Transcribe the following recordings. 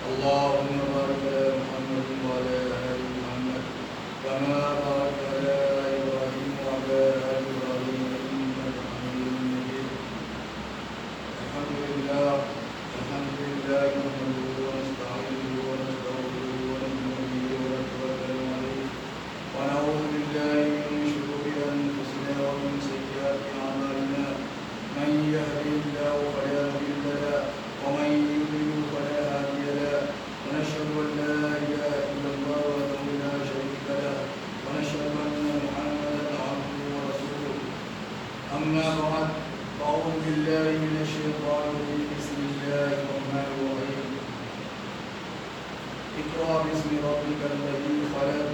اللهم بارك على محمد وعلى آل محمد كما باركت على إبراهيم وعلى آل إبراهيم إنك حميد مجيد. الحمد لله نحمده ونستعينه ونستغفره ونؤمن به ونتوكل عليه ونعوذ بالله من شرور أنفسنا ومن سيئات أعمالنا. من يهده الله فلا مضل له ومن يضلل فلا هادي له. ونشهد أن لا إله إلا الله وحده لا شريك له ونشهد أن محمدا عبده ورسوله. أما بعد فأعوذ بالله من الشيطان الرجيم. بسم الله الرحمن الرحيم. اقرأ باسم ربك الذي خلق.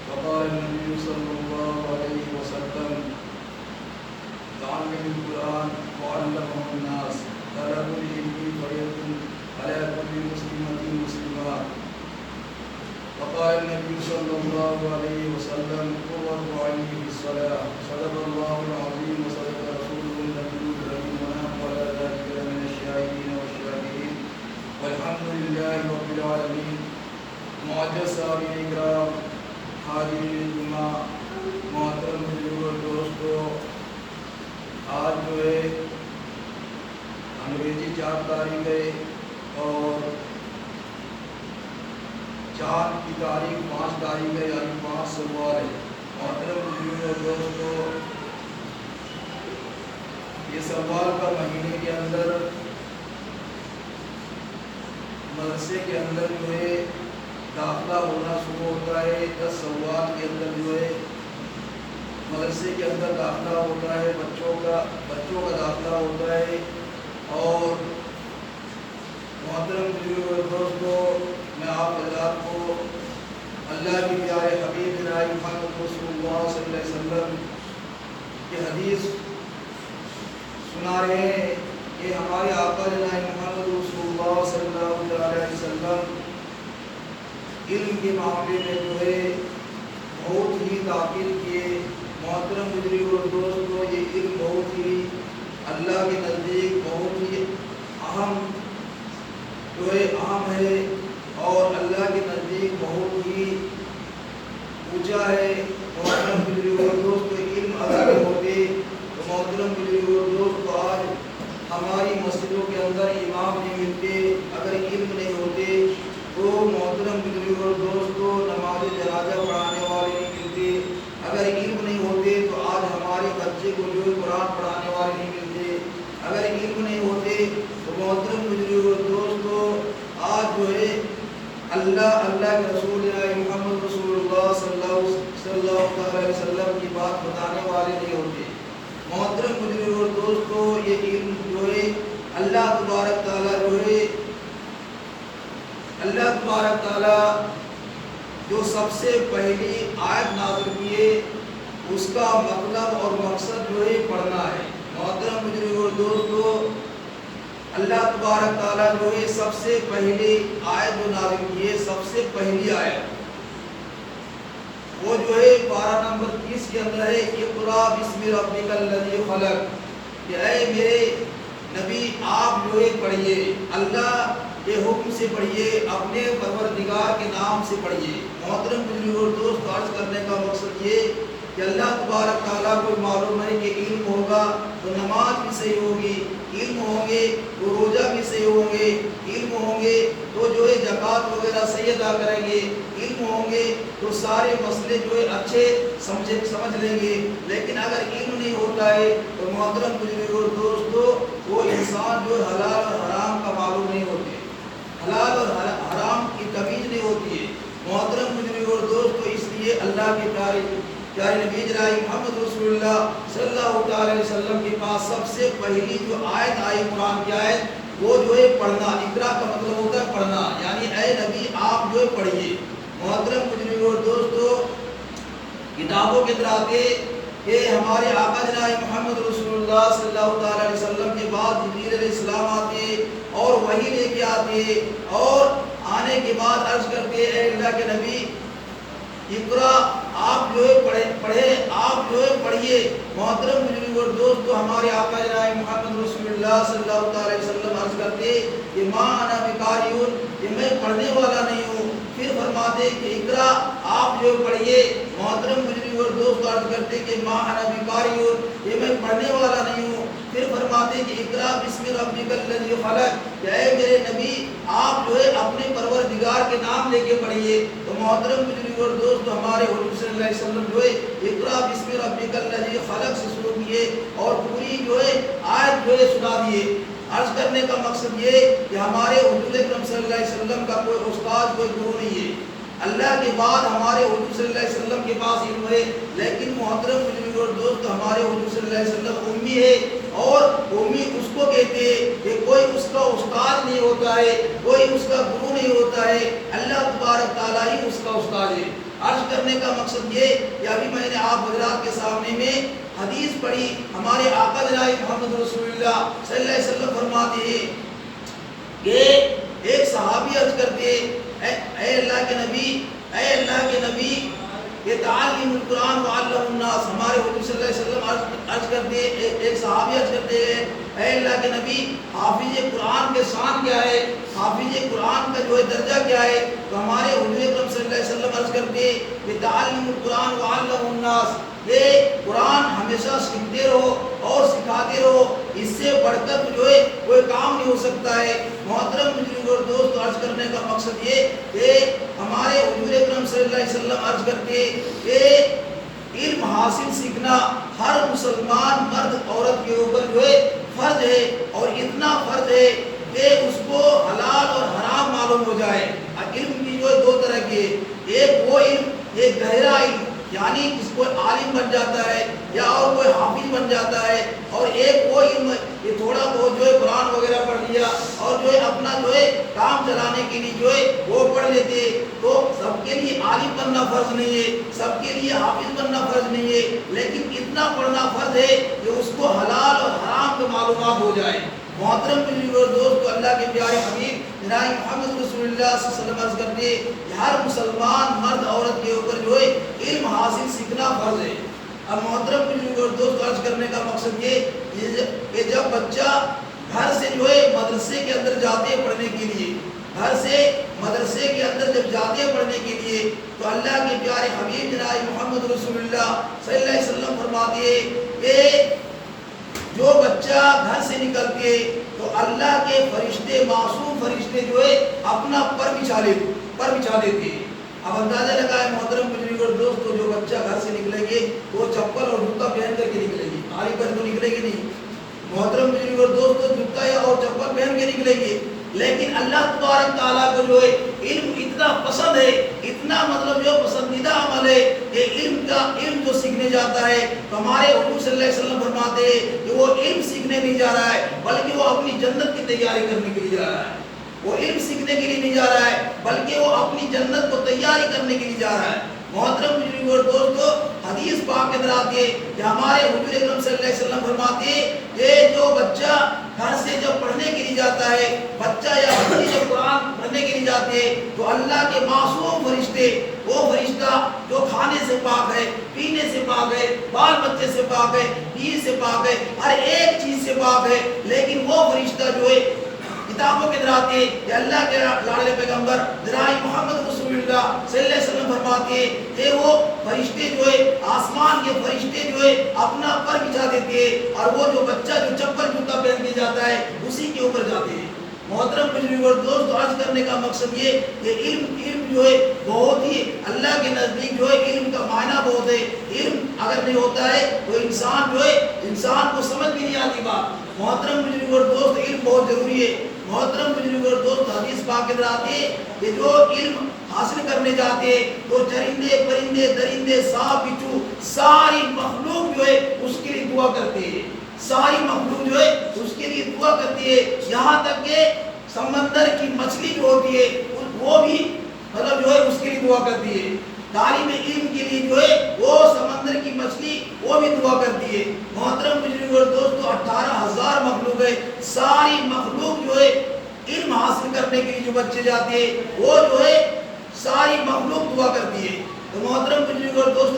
وقال النبي صلى الله عليه وسلم تعلم القرآن وعلمه الناس. طلب العلم فريضة على كل مسلمة مسلمة. وقال النبي صلى الله عليه وسلم قرة عيني في الصلاة. صدق الله العظيم وصدق رسوله النبي الكريم ونحن على ذلك من الشاهدين والشاكرين والحمد لله رب العالمين. معزز سامعین اکرام، حاضرین جمعہ، محترم بزرگوں اور دوستوں، آج جو ہے انگریزی 4 تاریخ ہے اور چاند کی تاریخ 5 تاریخ ہے، یعنی 5 سوال ہے. محترم بزرگوں اور دوستوں، یہ سوال کا مہینے کے اندر مدرسے کے اندر جو ہے داخلہ ہونا شروع ہوتا ہے. 10 سوال کے اندر جو ہے مدرسے کے اندر داخلہ ہوتا ہے، بچوں کا داخلہ ہوتا ہے. اور محترم بزرگوں اور دوستوں، میں آپ حضرات کو اللہ کے پیارے حبیب جناب محمد رسول اللہ صلی اللہ علیہ وسلم کی حدیث سنا رہے ہیں کہ ہمارے آقا جناب محمد رسول اللہ صلی اللہ علیہ وسلم علم کے معاملے میں جو ہے بہت ہی تاکید کیے. محترم بزرگوں اور دوستوں، یہ علم بہت ہی اللہ کے نزدیک بہت ہی اہم ہے اور اللہ کے نزدیک بہت ہی اونچا ہے. محترم بزرگوں اور دوستوں، علم اگر ہوتے تو محترم بزرگوں اور دوستوں، آج ہماری مسجدوں کے اندر امام نہیں ملتے. اگر علم نہیں ہوتے تو محترم بزرگوں اور دوستوں، نماز جنازہ پڑھانے والے نہیں ملتے. اگر علم نہیں ہوتے تو آج ہمارے بچے کو جو قرآن پڑھانے والے نہیں ملتے. اگر علم نہیں ہوتے تو محترم بزرگوں اور دوستوں، آج جو ہے اللہ کے رسول محمد رسول اللہ صلی اللہ علیہ وسلم کی بات بتانے والے نہیں ہوتے. محترم بزرگوں اور دوستوں، یہ علم جو ہے اللہ تبارک تعالیٰ جو سب سے پہلی آیت نازل کیے، اس کا مطلب اور مقصد جو ہے پڑھنا ہے. محترم بزرگوں اور دوستوں، اللہ تبارک تعالیٰ جو ہے سب سے پہلی آیت جو نازل کیے، سب سے پہلی آیت وہ جو ہے 12 نمبر 30 کے اندر ہے، اقرأ بسم ربک الذی خلق. کہ اے میرے نبی، آپ جو ہے پڑھیے، اللہ کے حکم سے پڑھیے، اپنے پروردگار کے نام سے پڑھیے. محترم بزرگوں اور دوست، عرض کرنے کا مقصد یہ کہ اللہ تبارک تعالیٰ کو معلوم ہے کہ علم ہوگا تو نماز بھی صحیح ہوگی، علم ہوں گے تو روزہ بھی صحیح ہوں گے، علم ہوں گے تو جو ہے زکوٰۃ وغیرہ صحیح ادا کریں گے، علم ہوں گے تو سارے مسئلے جو ہے اچھے سمجھ لیں گے. لیکن اگر علم نہیں ہوتا ہے تو محترم بزرگوں اور دوستوں، وہ انسان جو حلال اور حرام کا معلوم نہیں ہوتے، حلال اور حرام کی تمیز نہیں ہوتی ہے. محترم بزرگوں اور دوستوں، اس لیے اللہ کے پیارے نبی جناب محمد رسول اللہ صلی اللہ علیہ وسلم کے پاس سب سے پہلی جو آیت آئی قرآن کی آیت، وہ جو ہے پڑھنا. اقرا کا مطلب ہوتا ہے پڑھنا، یعنی اے نبی آپ جو ہے پڑھیے. محترم بزرگوں اور دوستوں، کتابوں کے اندر آتے کہ ہمارے آقا جناب محمد رسول اللہ صلی اللہ علیہ وسلم کے بعد جبریل علیہ السلام آتے اور وحی لے کے آتے اور آنے کے بعد عرض کرتے اے اللہ کے نبی اقرا آپ جو ہے پڑھیں آپ جو ہے پڑھیے۔ محترم بزرگ اور دوستو، ہمارے آقا جناب محمد رسول اللہ صلی اللہ علیہ وسلم عرض کرتے کہ ما انا بقاریون، کہ میں پڑھنے والا نہیں ہوں۔ پھر فرماتے کہ اقرا آپ جو پڑھیے۔ محترم بزرگ اور دوست عرض کرتے کہ ما انا بقاریون، کہ میں پڑھنے والا نہیں ہوں۔ پھر فرماتے کہ اقرا بسم ربک الذی خلق، کہ اے میرے نبی آپ جو ہے اپنے پروردگار کے نام لے کے پڑھیے۔ تو محترم بزرگ اور دوست، ہمارے حضور صلی اللہ علیہ وسلم جو ہے اقرا بسم ربک الذی خلق سے شروع کیے اور پوری جو ہے آیت جو ہے سنا دیے۔ عرض کرنے کا مقصد یہ کہ ہمارے حضور اکرم صلی اللہ علیہ وسلم کا کوئی استاد کوئی گرو نہیں ہے۔ اللہ کے بعد ہمارے حضور صلی اللہ علیہ وسلم کے پاس علم ہے، لیکن محترم بزرگ اور دوست، ہمارے حضور صلی اللہ علیہ وسلم امی ہے، اور امی اس کو کہتے ہیں کہ کوئی اس کا استاد نہیں ہوتا ہے، کوئی اس کا گرو نہیں ہوتا ہے، اللہ تبارک تعالیٰ ہی اس کا استاد ہے۔ عرض کرنے کا مقصد یہ کہ ابھی میں نے آپ حضرات کے سامنے میں حدیث پڑھی، ہمارے آقا جناب محمد رسول اللہ صلی اللہ علیہ وسلم فرماتے ہیں کہ ایک صحابی عرض کرتے اے اللہ کے نبی یہ تعلیم القرآن وعلم الناس، ہمارے حضور صلی اللہ علیہ وسلم عرض کرتے ایک صحابی عرض کرتے ہیں اے اللہ کے نبی حافظ قرآن کے شان کیا ہے، حافظ قرآن کا جو ہے درجہ کیا ہے؟ تو ہمارے حضور اکرم صلی اللہ علیہ وسلم عرض کرتے کہ تعلیم القرآن وعلم الناس، یہ قرآن ہمیشہ سیکھتے رہو اور سکھاتے رہو، اس سے بڑھ کر جو ہے کوئی کام نہیں ہو سکتا ہے۔ محترم بزرگ اور دوست، عرض کرنے کا مقصد یہ کہ ہمارے حضور اکرم صلی اللہ علیہ وسلم عرض کرتے کہ علم حاصل سیکھنا ہر مسلمان مرد عورت کے اوپر جو ہے فرض ہے، اور اتنا فرض ہے کہ اس کو حلال اور حرام معلوم ہو جائے۔ علم کی جو ہے دو طرح کی ہے، ایک وہ علم ایک گہرا علم، یعنی کس کو عالم بن جاتا ہے یا اور کوئی حافظ بن جاتا ہے، اور ایک وہ علم یہ تھوڑا بہت جو ہے قرآن وغیرہ پڑھ لیا اور جو ہے اپنا جو ہے کام چلانے کے لیے جو ہے وہ پڑھ لیتے۔ تو سب کے لیے عالم بننا فرض نہیں ہے، سب کے لیے حافظ بننا فرض نہیں ہے، لیکن اتنا پڑھنا فرض ہے کہ اس کو حلال اور حرام کی معلومات ہو جائے۔ محترم بزرگ اور دوست، اللہ کے پیارے حبیب جناب محمد رسول اللہ صلی اللہ علیہ وسلم عرض کرتے کہ ہر مسلمان مرد عورت کے اوپر جو ہے علم حاصل سیکھنا فرض ہے۔ اب محترم بزرگ اور دوست، عرض کرنے کا مقصد یہ کہ جب بچہ گھر سے جو ہے مدرسے کے اندر جاتے ہیں پڑھنے کے لیے، گھر سے مدرسے کے اندر جب جاتے ہیں پڑھنے کے لیے، تو اللہ کے پیارے حبیب جناب محمد رسول اللہ صلی اللہ علیہ وسلم فرماتے ہیں کہ جو بچہ گھر سے نکلتے تو اللہ کے فرشتے معصوم فرشتے جو ہے اپنا پر بچھا دیتے۔ اب اندازہ لگائے محترم بزرگ اور دوست، جو بچہ گھر سے نکلیں گے وہ چپل اور جوتا پہن کر کے نکلیں گے، خالی پر تو نکلیں گے نہیں۔ محترم بزرگ اور دوست، جوتا یا اور چپل پہن کے نکلیں گے، لیکن اللہ تبارک تعالیٰ کو جو ہے علم اتنا پسند ہے، اتنا مطلب جو پسندیدہ عمل ہے کہ علم جو سیکھنے جاتا ہے، تو ہمارے حضور صلی اللہ علیہ وسلم فرماتے ہیں کہ وہ علم سیکھنے نہیں جا رہا ہے بلکہ وہ اپنی جنت کی تیاری کرنے کے لیے جا رہا ہے۔ وہ علم سیکھنے کے لیے نہیں جا رہا ہے بلکہ وہ اپنی جنت کو تیاری کرنے کے لیے جا رہا ہے۔ محترم بزرگ اور دوستو، حدیث پاک کے اندر آتی ہے کہ ہمارے حضور اکرم صلی اللہ علیہ وسلم فرماتے ہیں کہ جو بچہ گھر سے جب پڑھنے کے لیے جاتا ہے، بچہ یا بچی جب قرآن پڑھنے کے لیے جاتے ہیں، تو اللہ کے معصوم فرشتے، وہ فرشتہ جو کھانے سے پاک ہے، پینے سے پاک ہے، بال بچے سے پاک ہے، بیوی سے پاک ہے، ہر ایک چیز سے پاک ہے، لیکن وہ فرشتہ جو ہے کتابوں کے اندر آتے ہیں کہ اللہ کے لاڈلے پیغمبر جناب محمد رسول اللہ صلی اللہ علیہ وسلم فرماتے ہیں کہ وہ فرشتے جو ہے آسمان کے فرشتے جو ہے اپنا پر بچھا دیتے ہیں، اور وہ جو بچہ جو چپل جوتا پہن کے جاتا ہے اسی کے اوپر جاتے ہیں۔ محترم بزرگ اور دوست، عرض کرنے کا مقصد یہ کہ علم جو ہے بہت ہی اللہ کے نزدیک جو ہے علم کا معنی بہت ہے۔ علم اگر نہیں ہوتا ہے تو انسان جو ہے انسان کو سمجھ بھی نہیں آتی بات۔ محترم بزرگ اور دوست، علم بہت ضروری ہے۔ محترم بزرگ اور دوست، حدیث پاک کے اندر آتے ہیں کہ جو علم حاصل کرنے جاتے ہیں تو چرندے پرندے درندے سانپ بچھو ساری مخلوق جو ہے اس کے لیے دعا کرتے ہیں، ساری مخلوق جو ہے اس کے لیے دعا کرتی ہے، یہاں تک کہ سمندر کی مچھلی جو ہوتی ہے وہ بھی مطلب جو ہے اس کے لیے دعا کرتی ہے۔ طالب علم کے لیے جو ہے وہ سمندر کی مچھلی وہ بھی دعا کرتی ہے۔ محترم بزرگ اور دوستو، 18,000 مخلوق ہے، ساری مخلوق جو ہے علم حاصل کرنے کے لیے جو بچے جاتے ہیں وہ جو ہے ساری مخلوق دعا کرتی ہے۔ تو محترم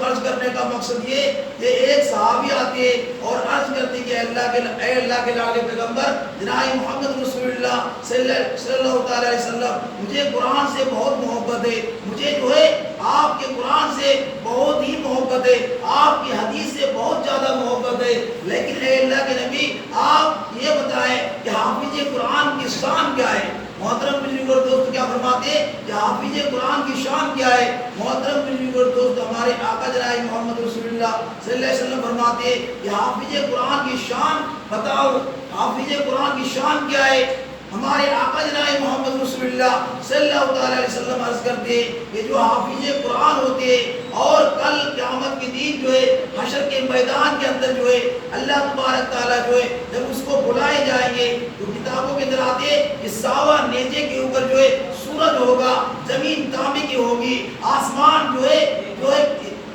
عرض کرنے کا مقصد یہ کہ ایک صحابی آتے اور عرض کرتے کہ اے اللہ کے لاڈلے پیغمبر جناب محمد رسول اللہ صلی اللہ علیہ وسلم، مجھے قرآن سے بہت محبت ہے، مجھے جو ہے آپ کے قرآن سے بہت ہی محبت ہے، آپ کی حدیث سے بہت زیادہ محبت ہے، لیکن اے اللہ کے نبی آپ یہ بتائیں کہ حافظ قرآن کی شان کیا ہے؟ محترم بزرگ اور دوست کیا فرماتے ہیں کہ حافظ قرآن کی شان کیا ہے؟ محترم بزرگ اور دوست ہمارے آقا جناب محمد رسول اللہ صلی اللہ علیہ وسلم فرماتے ہیں کہ حافظ قرآن کی شان بتاؤ، حافظ قرآن کی شان کیا ہے؟ ہمارے آقا جناب محمد رسول اللہ صلی اللہ علیہ وسلم عرض کرتے ہیں کہ جو حافظ قرآن ہوتے ہیں اور کل قیامت کے دن جو ہے حشر کے میدان کے اندر جو ہے اللہ تبارک تعالیٰ جو ہے جب اس کو بلائے جائیں گے تو کتابوں کے اندر آتے ہیں کہ ساوا نیزے کے اوپر جو ہے سورج ہوگا، زمین تانبے کی ہوگی، آسمان جو ہے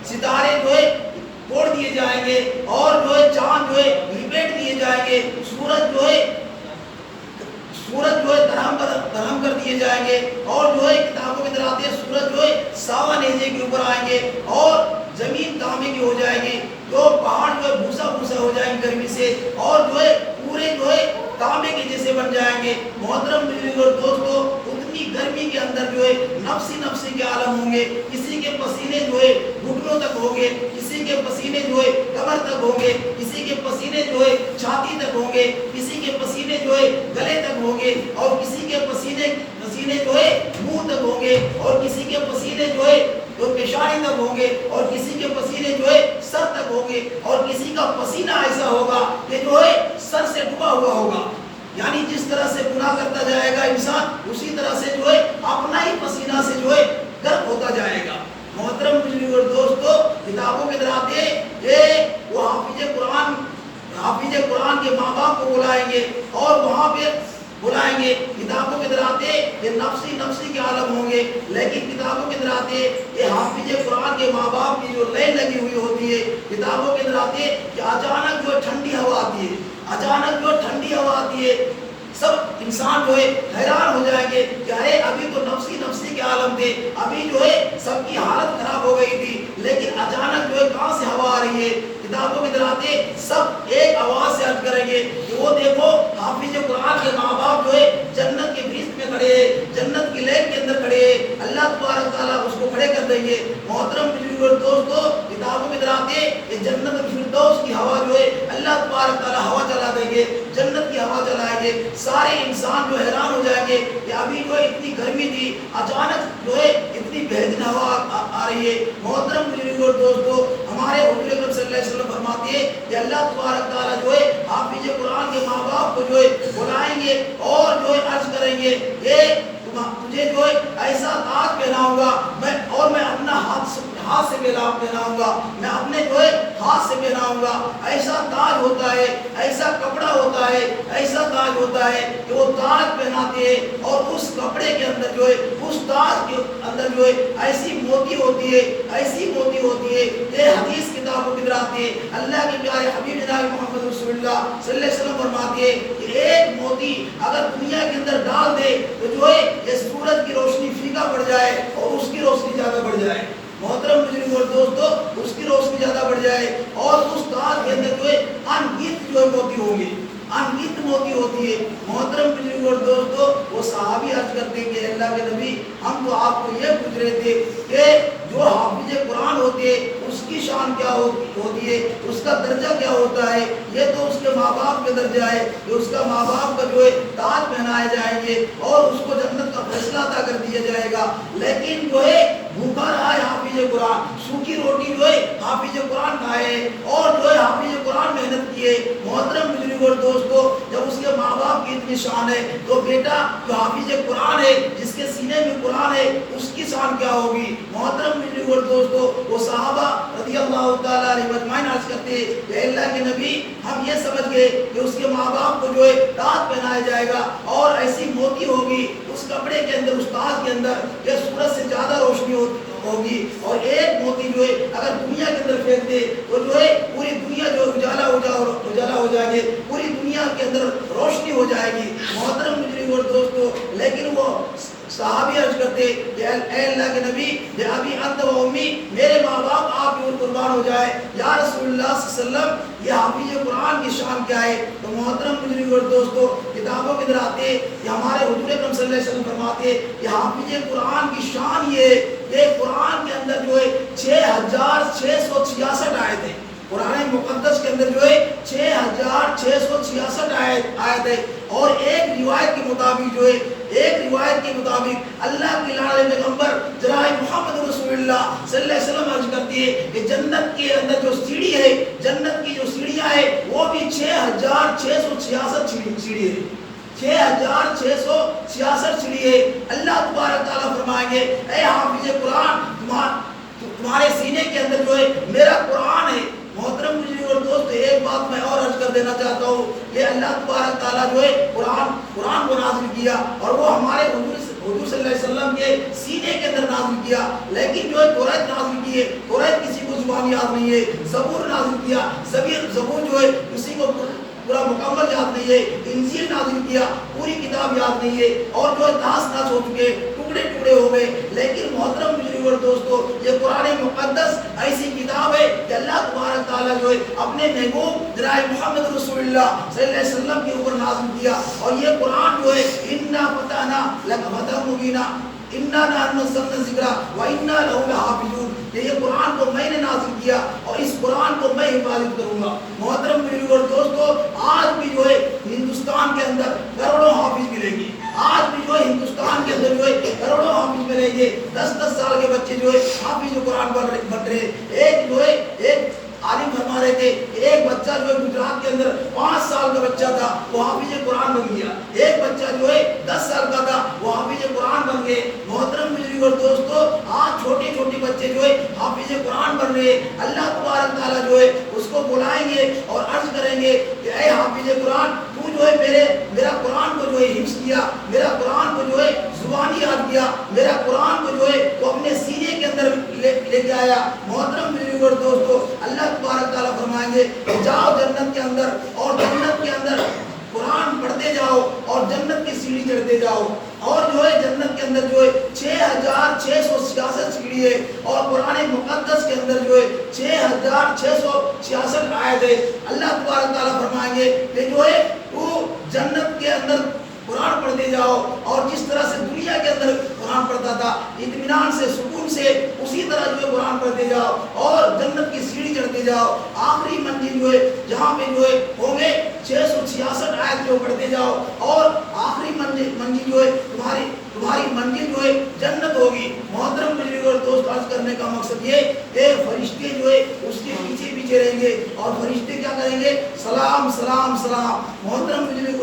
ستارے جو ہے توڑ دیے جائیں گے اور جو ہے چاند جو ہے لپیٹ دیے جائیں گے، سورج جو ہے درہم کر دیے جائیں گے، اور جو ہے کتابوں کے اندر آتے ہیں سورج جو ہے ساوا نیزے کے اوپر آئیں گے اور زمین تانبے کی ہو جائے گی، جو پہاڑ جو ہے بھوسا بھوسا ہو جائیں گے گرمی سے، اور جو ہے پورے جو ہے تانبے کے جیسے بن جائیں گے۔ محترم بزرگ اور دوستو اتنی گرمی کے اندر جو ہے نفسی کے عالم ہوں گے، کسی کے پسینے جو ہے گھٹنوں تک ہوں گے، کسی کے پسینے جو ہے کمر تک ہوں گے، کسی کے پسینے جو ہے چھاتی تک ہوں گے، کسی کے پسینے جو ہے گلے تک ہوں گے، اور کسی کے پسینے جو ہے منہ تک ہوں گے، اور کسی کے پسینے جو ہے پیشانی تک ہوں گے، اور کسی کے پسینے جو ہے سر تک ہوں گے، اور کسی کا پسینہ ایسا ہوگا کہ جو ہے سر سے ڈوبا ہوا ہوگا۔ یعنی جس طرح سے گناہ کرتا جائے گا انسان، اسی طرح سے جو ہے اپنا ہی پسینہ سے جو ہے گرم ہوتا جائے گا۔ محترم بزرگ اور دوستو کتابوں کے اندر آتے ہیں کہ وہ حافظ قرآن کے ماں باپ کو بلائیں گے اور وہاں پہ بلائیں گے۔ کتابوں کے اندر آتے یہ نفسی کے عالم ہوں گے، لیکن کتابوں کے اندر آتے یہ حافظ قرآن کے ماں باپ کی جو لین لگی ہوئی ہوتی ہے، کتابوں کے اندر آتے کہ اچانک جو ٹھنڈی ہوا آتی ہے، اچانک جو ٹھنڈی ہوا آتی ہے، سب انسان جو ہے حیران ہو جائیں گے کہ ارے ابھی تو نفسی کے عالم تھے، ابھی جو ہے سب کی حالت خراب ہو گئی تھی، لیکن اچانک جو ہے کہاں سے ہوا آ رہی ہے؟ کتابوں کے اندر آتے سب ایک آواز سے عرض کریں گے کہ وہ دیکھو حافظ قرآن کے ماں باپ جو ہے جنت کے بیچ میں کھڑے ہیں، جنت کی لین کے اندر کھڑے ہیں، اللہ تبارک تعالیٰ اس کو کھڑے کر دیں گے۔ محترم بزرگ اور دوستو کتابوں کے اندر آتے کہ جنت الفردوس کی ہوا جو ہے اللہ تبارک تعالیٰ ہوا چلا دیں گے، جنت کی ہوا چلائیں گے، سارے انسان جو حیران ہو جائیں گے کہ ابھی جو اتنی گرمی تھی، اچانک جو ہے اتنی بہترین ہوا آ رہی ہے۔ محترم بزرگ اور دوستو ہمارے حضور اکرم صلی اللہ علیہ وسلم فرماتے ہیں کہ اللہ تبارک تعالیٰ جو ہے حافظ قرآن کے ماں باپ کو جو ہے بلائیں گے اور جو ہے عرض کریں گے کہ تجھے جو ہے ایسا تاج پہناؤں گا، میں اپنا ہاتھ سے پہناؤں گا، میں اپنے جو ہے ہاتھ سے پہناؤں گا۔ ایسا تاج ہوتا ہے، ایسا کپڑا ہوتا ہے، ایسا تاج ہوتا ہے کہ وہ تاج پہناتے ہیں اور اس کپڑے کے اندر جو ہے اس تاج کے اندر جو ہے ایسی موتی ہوتی ہے، ایسی موتی ہوتی ہے کہ حدیث کتابوں کی طرح آتی ہے۔ اللہ کے پیارے حبیب جناب محمد رسول اللہ صلی اللہ علیہ وسلم فرماتے ہیں کہ ایک موتی اگر دنیا کے اندر ڈال دے تو جو ہے یہ سورج کی روشنی پھیکا پڑ جائے اور اس کی روشنی زیادہ بڑھ جائے۔ محترم بزرگ اور دوستو اس کی روشنی زیادہ بڑھ جائے اور اس تاج کے اندر جو ہے انگت جو ہے موتی ہوں گے، انگت موتی ہوتی ہے۔ محترم بزرگ اور دوستو وہ صحابی عرض کرتے ہیں کہ اللہ کے نبی ہم تو آپ کو یہ پوچھ رہے تھے کہ جو حافظ قرآن ہوتے ہیں اس کی شان کیا ہوتی ہے، اس کا درجہ کیا ہوتا ہے؟ یہ تو اس کے ماں باپ کا درجہ ہے کہ اس کا ماں باپ کا جو ہے تاج پہنائے جائیں گے اور اس کو جنت کا فیصلہ عطا کر دیا جائے گا، لیکن جو ہے بھوکا رہا ہے حافظ قرآن، سوکھی روٹی جو ہے حافظ قرآن کھائے اور جو ہے حافظ قرآن محنت کیے۔ محترم بزرگ اور دوستو جب اس کے ماں باپ کی اتنی شان ہے تو بیٹا جو حافظ قرآن ہے جس کے سینے میں قرآن ہے اس کی شان کیا ہوگی؟ محترم بزرگ اور دوستو وہ صحابہ رضی اللہ تعالیٰ علیہ مجمعین عرض کرتے ہیں کہ اللہ کے نبی ہم یہ سمجھ گئے کہ اس کے ماں باپ کو جو ہے تاج پہنایا جائے گا اور ایسی موتی ہوگی اس کپڑے کے اندر، اس تاج کے اندر کہ سورج سے زیادہ روشنی ہوگی، اور ایک موتی جو ہے اگر دنیا کے اندر پھینک دے تو جو ہے پوری دنیا جو اجالا ہو جائے گی، پوری دنیا کے اندر روشنی ہو جائے گی۔ محترم بزرگ اور دوستو لیکن وہ صحابی عرض کرتے کہ اے اللہ کے نبی ابی انت و امی، میرے ماں باپ آپ کی اوپر قربان ہو جائے، یا رسول اللہ صلی اللہ علیہ وسلم یہ حافظ قرآن کی شان کیا ہے؟ تو محترم بزرگ اور دوستو، کتابوں کے اندر آتے کہ ہمارے حضور اکرم صلی اللہ علیہ وسلم فرماتے کہ حافظ قرآن کی شان یہ قرآن کے اندر جو ہے 6666 آیت ہے، قرآن مقدس کے اندر جو ہے 6666 آیت ہے، اور ایک روایت کے مطابق اللہ کے لاڈلے پیغمبر جناب محمد رسول اللہ صلی اللہ علیہ وسلم عرض کرتی ہے کہ جنت کے اندر جو سیڑھی ہے، جنت کی جو سیڑھیاں ہیں وہ بھی 6666 سیڑھی ہے، 6666 سیڑھی ہے۔ اللہ تبارک تعالیٰ فرمائیں گے اے حافظ قرآن، تمہارے سینے کے اندر جو ہے میرا قرآن ہے۔ محترم بزرگ اور دوست، ایک بات میں اور عرض کر دینا چاہتا ہوں کہ اللہ تبارک تعالیٰ جو ہے قرآن کو نازل کیا، اور وہ ہمارے حضور صلی اللہ علیہ وسلم کے سینے کے اندر نازل کیا، لیکن جو ہے توریت نازل کی ہے، توریت کسی کو زبان یاد نہیں ہے۔ زبور نازل کیا، زبور جو ہے کسی کو پورا مکمل یاد نہیں ہے۔ انجیل نازل کیا، پوری کتاب یاد نہیں ہے، اور جو ہے ناس ہو چکے، ٹکڑے ٹکڑے ہو گئے۔ لیکن محترم بزرگ اور دوستو، یہ قرآن مقدس ایسی کتاب ہے کہ اللہ تبارک تعالیٰ جو ہے اپنے محبوب جناب محمد رسول اللہ صلی اللہ علیہ وسلم کے اوپر نازل کیا، اور یہ قرآن جو ہے انا فتحنا لک فتحا مبینا انا نحن نزلنا الذکر وانا لہ لحافظون، کہ یہ قرآن کو میں نے نازل کیا اور اس قرآن کو میں حفاظت کروں گا۔ محترم بزرگ اور دوستو، آج بھی جو ہے ہندوستان کے اندر کروڑوں حافظ ملیں گے، آج بھی جو ہے ہندوستان کے اندر جو ہے کروڑوں حافظ ملیں گے۔ 10 سال کے بچے جو ہے حافظ قرآن بن رہے ہیں۔ ایک عالم فرما رہے تھے کہ ایک بچہ جو ہے گجرات کے اندر 5 سال کا بچہ تھا، وہ حافظ قرآن بن گیا۔ ایک بچہ جو ہے 10 سال کا تھا، وہ حافظ قرآن بن گئے۔ محترم بزرگ اور دوستو، آج چھوٹے چھوٹے بچے جو ہے حافظ قرآن بن رہے ہیں۔ اللہ تبارک تعالیٰ جو ہے اس کو بلائیں گے اور عرض کریں گے کہ اے حافظ قرآن، تو جو ہے میرا قرآن کو جو ہے حفظ کیا، میرا قرآن کو جو ہے زبانی یاد کیا، میرا قرآن کو جو ہے تو اپنے سینے کے اندر لے کے آیا۔ محترم بزرگ اور دوستو، اللہ تبارک تعالیٰ فرمائیں گے جاؤ جنت کے اندر، اور جنت کے اندر قرآن پڑھتے جاؤ اور جنت کی سیڑھی چڑھتے جاؤ، اور جو ہے جنت کے اندر جو ہے 6666 سیڑھی ہے، اور قرآن مقدس کے اندر جو ہے 6666 آیت ہے۔ اللہ تبارک تعالیٰ فرمائیں گے کہ جو ہے تو جنت کے اندر قرآن پڑھتے جاؤ، اور جس طرح سے دنیا کے اندر قرآن پڑھتا تھا اطمینان سے، سکون سے، اسی طرح جو ہے قرآن پڑھتے جاؤ اور جنت کی سیڑھی چڑھتے جاؤ۔ آخری منزل جو ہے جہاں پہ جو ہے ہوں گے 666 آیت جو پڑھتے جاؤ، اور آخری منزل جو ہے تمہاری منزل جو ہے جنت ہوگی۔ محترم بزرگ اور دوست، عرض کرنے کا مقصد یہ کہ فرشتے جو ہے اس کے پیچھے پیچھے رہیں گے، اور فرشتے کیا کریں گے؟ سلام سلام سلام۔ محترم بزرگ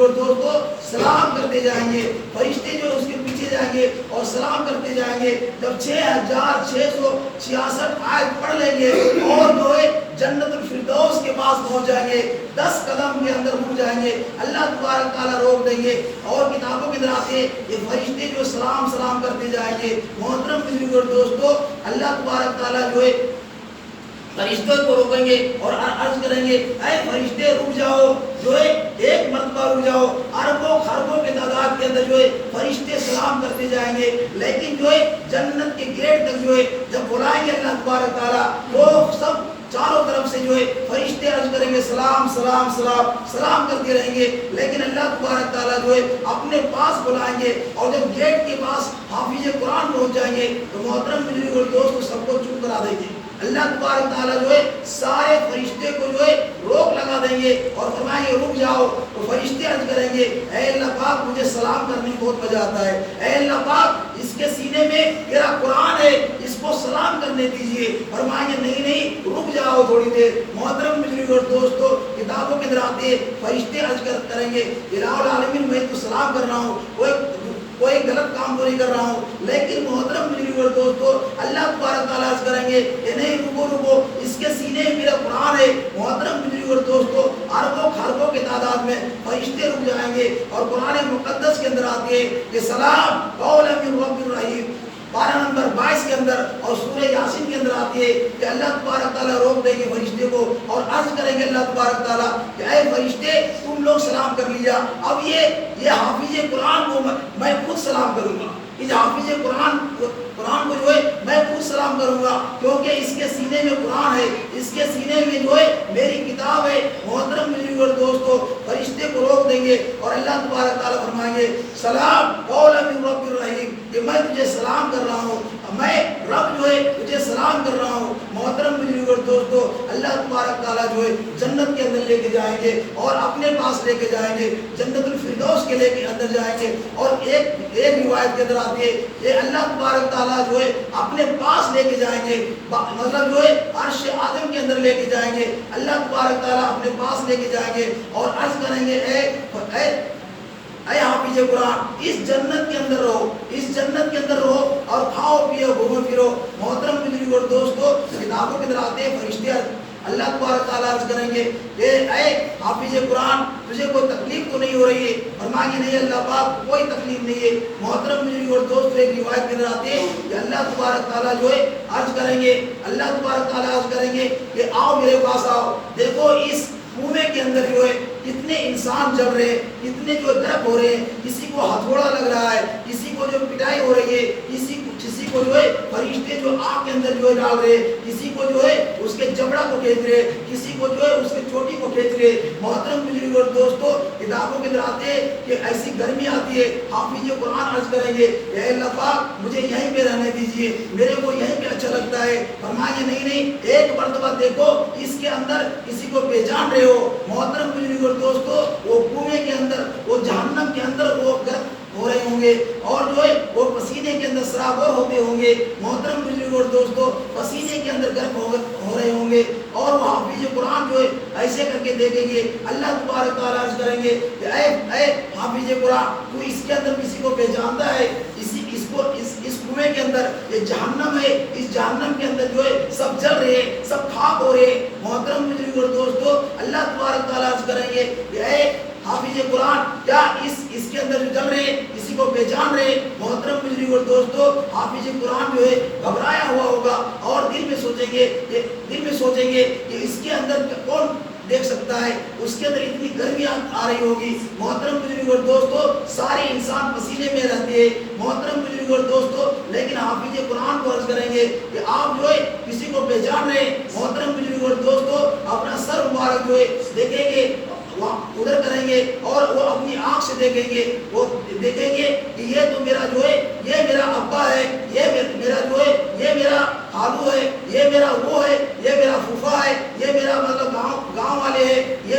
اور دوستو، سلام کرتے جائیں گے، فرشتے جو اس کے پیچھے جائیں گے اور سلام کرتے جائیں گے۔ جب 6666 آیت پڑھ لیں گے اور جو ہے جنت الفردوس کے پاس پہنچ جائیں گے، 10 قدم کے اندر رک جائیں گے، اللہ تبارک تعالیٰ روک دیں گے، اور کتابوں کے اندر آتے ہیں یہ فرشتے جو سلام سلام کرتے جائیں گے۔ محترم بزرگ اور دوستو، اللہ تبارک تعالیٰ جو ہے فرشتوں کو روکیں گے اور عرض کریں گے اے فرشتے رک جاؤ، جو ہے ایک مرتبہ رک جاؤ۔ اربوں خربوں کے تعداد کے اندر جو ہے فرشتے سلام کرتے جائیں گے، لیکن جو ہے جنت کے گیٹ تک جو ہے جب بلائیں گے اللہ تبارک تعالیٰ، وہ سب چاروں طرف سے جو ہے فرشتے عرض کریں گے سلام سلام سلام، سلام کرتے رہیں گے، لیکن اللہ تبارک تعالیٰ جو ہے اپنے پاس بلائیں گے، اور جب گیٹ کے پاس حافظ قرآن پہنچ جائیں گے تو محترم بزرگ اور دوست کو سب کو چپ کرا دیں گے۔ اللہ تبارک تعالیٰ جو ہے سارے فرشتے کو جو ہے روک لگا دیں گے اور فرمائیں گے رک جاؤ۔ تو فرشتے عرض کریں گے اے اللہ پاک، مجھے سلام کرنے میں بہت مزہ آتا ہے، اے اللہ پاک اس کے سینے میں تیرا قرآن ہے، اس کو سلام کرنے دیجئے۔ فرمائیں گے نہیں نہیں، رک جاؤ تھوڑی دیر۔ محترم بزرگ اور دوستو، کتابوں کے اندر آتے ہیں فرشتے عرض کریں گے الہ العالمین، میں تو سلام کر رہا ہوں، کوئی غلط کام تو نہیں کر رہا ہوں، لیکن محترم بزرگ اور دوستو، اللہ تبارک تعالیٰ عرض کریں گے کہ نہیں رکو، اس کے سینے میں میرا قرآن ہے۔ محترم بزرگ اور دوستو، اربوں خربوں کے تعداد میں فرشتے رک جائیں گے، اور قرآن مقدس کے اندر آتے ہیں کہ سلام قولا من رب الرحیم، پارہ نمبر 22 کے اندر، اور سورہ یاسین کے اندر آتی ہے کہ اللہ تبارک تعالیٰ روک دیں گے فرشتے کو اور عرض کریں گے اللہ تبارک تعالیٰ کہ اے فرشتے تم لوگ سلام کر لیا، اب یہ حافظ قرآن کو میں خود سلام کروں گا۔ اس حافظ قرآن کو جو ہے میں خود سلام کروں گا، کیونکہ اس کے سینے میں قرآن ہے، اس کے سینے میں جو ہے میری کتاب ہے۔ محترم بزرگ اور دوستو، فرشتے کو روک دیں گے اور اللہ تبارک تعالیٰ فرمائیں گے سلام قولا من رب الرحیم، کہ میں تجھے سلام کر رہا ہوں، میں رب جو ہے تجھے سلام کر رہا ہوں۔ محترم بزرگ اور دوستو، اللہ تبارک تعالیٰ جو ہے جنت کے اندر لے کے جائیں گے اور اپنے پاس لے کے جائیں گے، جنت الفردوس کے لے کے اندر جائیں گے۔ اور ایک روایت کے اندر آتی ہے کہ اللہ تبارک تعالیٰ جو ہے اپنے پاس لے کے جائیں گے، مطلب جو ہے عرش آدم کے اندر لے کے جائیں گے، اللہ تبارک تعالیٰ اپنے پاس لے کے جائیں گے اور عرض کریں گے اے حافظ قرآن، اس جنت کے اندر رہو، اس جنت کے اندر رہو اور کھاؤ پیو گھومو پھرو۔ محترم بزرگ اور دوستو، کتابوں کے اندر آتے ہیں فرشتے اللہ تبارک تعالیٰ عرض کریں گے کہ اے حافظ قرآن، تجھے کوئی تکلیف تو نہیں ہو رہی ہے؟ فرمائیں گے نہیں اللہ پاک کوئی تکلیف نہیں ہے۔ محترم بزرگ اور دوستو، ایک روایت کے اندر آتے ہیں کہ اللہ تبارک تعالیٰ جو ہے عرض کریں گے، اللہ تبارک تعالیٰ عرض کریں گے کہ آؤ میرے پاس آؤ، دیکھو اس کنویں کے اندر جو ہے کتنے انسان جل رہے ہیں، کتنے جو گرک ہو رہے ہیں، کسی کو ہتھوڑا لگ رہا ہے، کسی کو جو پٹائی ہو رہی ہے، کسی کو جو ہے فرشتے جو آگ کے اندر جو ہے ڈال رہے، کسی کو جو ہے اس کے جبڑا کو کھینچ رہے، کسی کو جو ہے اس کے چوٹی کو کھینچ رہے۔ محترم بزرگ اور دوستو، کتابوں کے اندر آتے ہیں کہ ایسی گرمی آتی ہے، حافظ قرآن عرض کریں گے اے اللہ پاک مجھے یہیں پہ رہنے دیجئے، میرے کو یہیں پہ اچھا لگتا ہے۔ فرمائیں نہیں، ایک مرتبہ دیکھو اس کے اندر کسی کو پہچان رہے ہو۔ محترم بزرگ اور دوستو، وہ کنویں کے اندر، وہ جہنم کے اندر وہ گرک ہو رہے ہوں گے اور جو ہے وہ پسینے کے اندر سرابور ہوتے ہوں گے۔ محترم بزرگ اور دوستو، پسینے کے اندر گرک ہو رہے ہوں گے اور وہ حافظ قرآن جو ہے ایسے کر کے دیکھیں گے، اللہ تبارک تعالیٰ عرض کریں گے کہ اے حافظ قرآن، تو اس کے اندر کسی کو پہچانتا ہے؟ اس کنویں کے اندر یہ جہنم ہے، اس جہنم کے اندر جو ہے سب جل رہے ہیں، سب خاک ہو رہے ہیں۔ محترم بزرگ اور دوستو، اللہ تبارک تعالیٰ عرض کریں گے کہ اے حافظ قرآن، کیا اس کے اندر جو جل رہے ہیں کسی کو پہچان رہے؟ محترم بزرگ اور دوستو، حافظ قرآن جو ہے گھبرایا ہوا ہوگا اور دل میں سوچیں گے کہ اس کے اندر کون دیکھ سکتا ہے، اس کے اندر اتنی گرمی آ رہی ہوگی۔ محترم بزرگ اور دوستو، سارے انسان پسینے میں رہتے ہیں۔ محترم بزرگ اور دوستو، لیکن حافظ قرآن کو عرض کریں گے کہ آپ جو ہے کسی کو پہچان رہے ہیں۔ محترم بزرگ اور دوستو، اپنا سر مبارک جو ہے دیکھیں گے، ادھر کریں گے اور وہ اپنی آنکھ سے دیکھیں گے، وہ دیکھیں گے کہ یہ تو میرا جو ہے یہ میرا ابا ہے، یہ میرا جو ہے یہ میرا خالو ہے، یہ میرا وہ ہے، یہ میرا پھوپھا ہے، یہ میرا مطلب گاؤں والے ہیں، یہ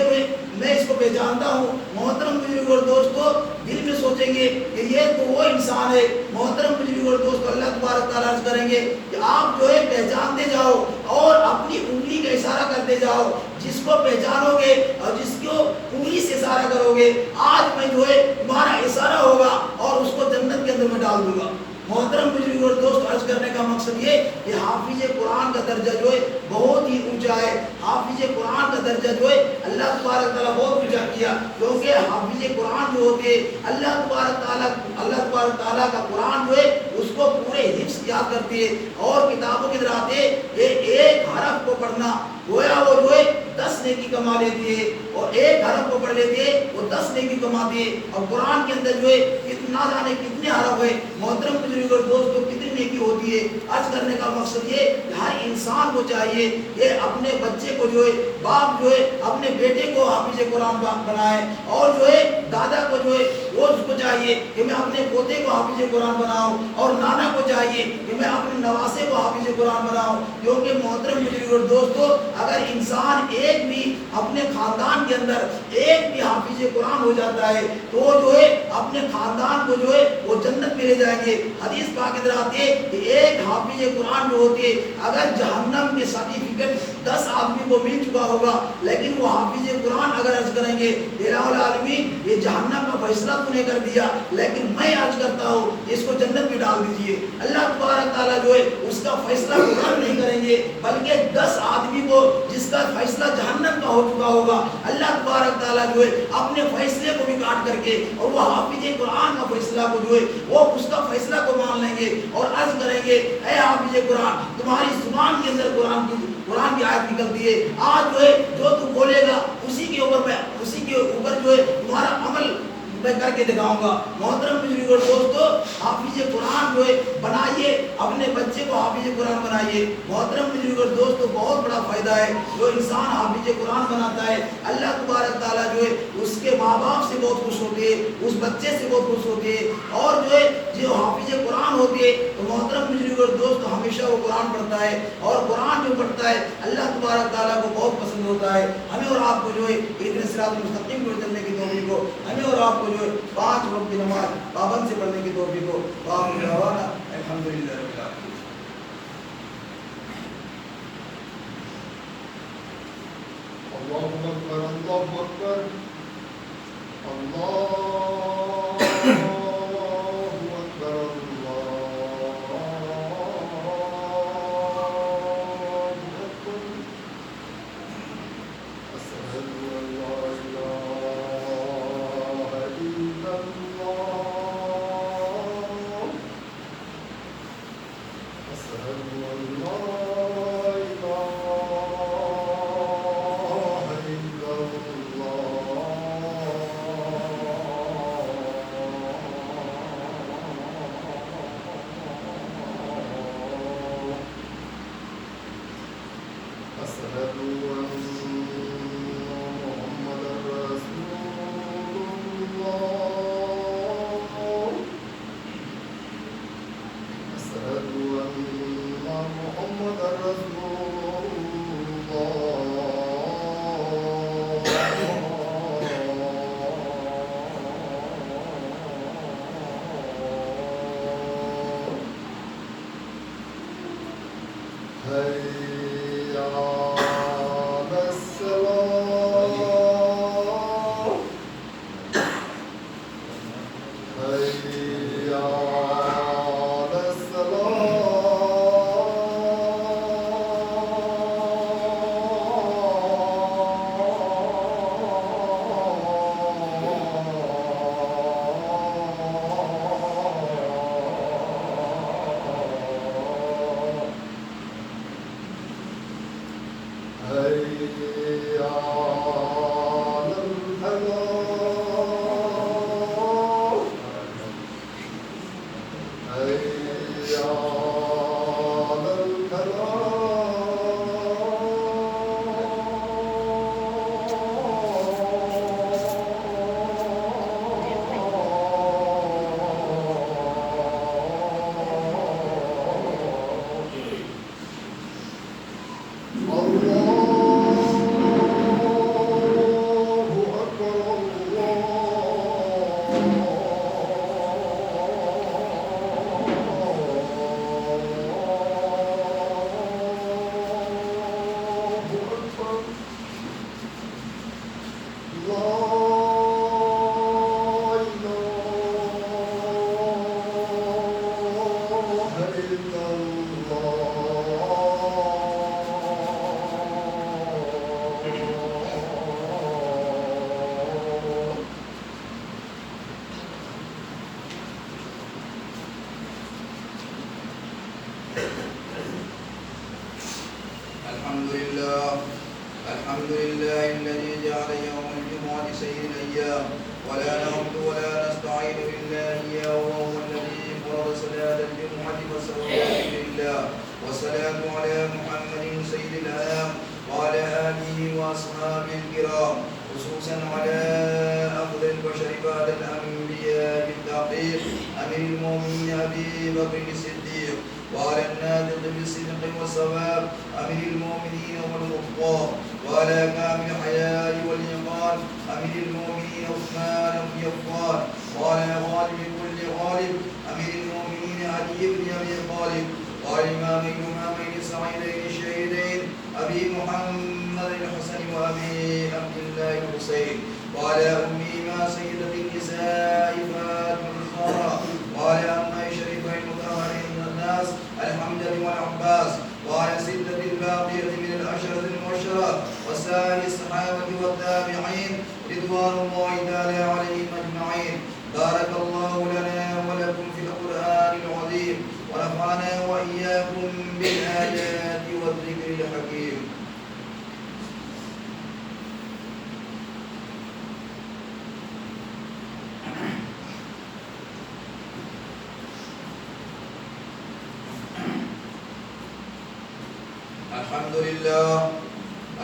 میں اس کو پہچانتا ہوں۔ محترم بزرگ اور دوستو، دل میں سوچیں گے کہ یہ تو وہ انسان ہے۔ محترم بزرگ اور دوستو، اللہ تبارک تعالیٰ عرض کریں گے کہ آپ جو ہے پہچانتے جاؤ اور اپنی انگلی کا اشارہ کرتے جاؤ، جس کو پہچانو گے اور جس کو انگلی سے اشارہ کرو گے، آج میں جو ہے تمہارا اشارہ ہوگا اور اس کو جنت کے اندر میں ڈال دوں گا۔ محترم بزرگ اور دوست، عرض کرنے کا مقصد یہ کہ حافظ قرآن کا درجہ جو ہے بہت ہی اونچا ہے۔ حافظ قرآن کا درجہ جو ہے اللہ تبارک تعالیٰ بہت اونچا کیا، کیونکہ حافظ قرآن جو ہوتے اللہ تبارک تعالیٰ کا قرآن جو ہے اس کو پورے حفظ یاد کرتی ہے اور کتابوں کے اندر آتے کہ ایک حرف کو پڑھنا گویا وہ جو ہے 10 نیکی کما لیتی ہے، اور ایک حرف کو پڑھ لیتے ہیں وہ 10 نیکی کماتی ہے۔ اور قرآن کے اندر جو ہے اتنا جانے کتنے حرف ہے، محترم بزرگ اور دوستوں کتنی نیکی ہوتی ہے۔ عرض کرنے کا مقصد یہ کہ ہر انسان کو چاہیے کہ اپنے بچے کو جو ہے باپ جو ہے اپنے بیٹے کو حافظ قرآن بنائے، اور جو ہے دادا کو جو ہے وہ اس کو چاہیے کہ میں اپنے پوتے کو حافظ قرآن بناؤں، اور نانا کو چاہیے کہ میں اپنے نواسے کو حافظ قرآن بناؤں۔ کیونکہ محترم بزرگ اور دوستوں، اگر انسان ایک بھی اپنے خاندان کے اندر ایک بھی حافظ قرآن ہو جاتا ہے تو وہ جو ہے اپنے خاندان کو جو ہے وہ جنت میں لے جائیں گے۔ حدیث پاک ادھر آتی ہے کہ ایک حافظ قرآن جو ہوتی ہے، اگر جہنم کے سرٹیفکیٹ 10 آدمی کو مل چکا ہوگا، لیکن وہ حافظ قرآن اگر عرض کریں گے الہ العالمین یہ جہنم کا فیصلہ تو نے کر دیا، لیکن میں عرض کرتا ہوں اس کو جنت میں ڈال دیجئے، اللہ تبارک تعالیٰ جو ہے اس کا فیصلہ قرآن نہیں کریں گے، بلکہ 10 آدمی کو جس کا فیصلہ جہنم کا ہو چکا ہوگا، اللہ تبارک تعالیٰ جو ہے اپنے فیصلے کو بھی کاٹ کر کے اور وہ حافظ قرآن کا فیصلہ کو جو ہے وہ اس کا فیصلہ کو مان لیں گے اور عرض کریں گے اے حافظ قرآن، تمہاری زبان کے اندر قرآن کی آیت نکلتی ہے، آج جو ہے جو تو بولے گا اسی کے اوپر جو ہے تمہارا عمل میں کر کے دکھاؤں گا۔ محترم بزرگ اور دوستو، حافظ قرآن جو ہے بنائیے، اپنے بچے کو حافظ قرآن بنائیے۔ محترم بزرگ اور دوستو، بہت بڑا فائدہ ہے جو انسان حافظ قرآن بناتا ہے، اللہ تبارک تعالیٰ جو ہے اس کے ماں باپ سے بہت خوش ہوتے ہیں، اس بچے سے بہت خوش ہوتے ہیں، اور جو ہے جو حافظ قرآن ہوتی ہے تو محترم بزرگ اور دوست ہمیشہ وہ قرآن پڑھتا ہے، اور قرآن جو پڑھتا ہے اللہ تبارک تعالیٰ کو بہت پسند ہوتا ہے۔ ہمیں اور آپ کو جو ہے اہدنا الصراط المستقیم پر چلنے کی توفیق ہو، ہمیں اور آپ کو جو ہے 5 وقت کی نماز پابند سے پڑھنے کی توفیق ہو۔ وآخر دعوانا الحمدللہ رب العالمین۔ اللہ اکبر، اللہ اکبر، اللہ اکبر، اللہ اکبر۔ اشہد ان لا الہ الا اللہ، اشہد ان لا الحمد لله الذي جعل يوم الجمعة سيد الأيام، ولا نعبد ولا نستعين إلا إياه، وهو الذي فرض صلاة الجمعة فسواها لله، والصلاة على محمد سيد الأنام وعلى آله وأصحابه الكرام، خصوصا على أفضل البشر بعد الأنبياء بالتحقيق أمير المؤمنين أبي بكر الصديق، وعلى الناطق بالصدق والصواب أمير المؤمنين والمطوع، وعلى كامل الحياء والإيمان أمير المؤمنين عثمان بن عفان، وعلى غالب كل غالب أمير المؤمنين علي بن أبي طالب، وعلى الإمامين السعيدين الشهيدين أبي محمد الحسن وأبي عبد الله الحسين، وعلى أمهما سيدة النساء فاطمة الزهراء، وعلى أمهي شريفين المطهرين من الناس الحمد والعباس، وعلى ستة الباقية من العشرة المبشرة وسائر الصحابة والتابعين رضوان الله تعالى عليهم أجمعين. بارك الله لنا ولكم في القرآن العظيم، ونفعنا وإياكم بالآيات والذكر الحكيم.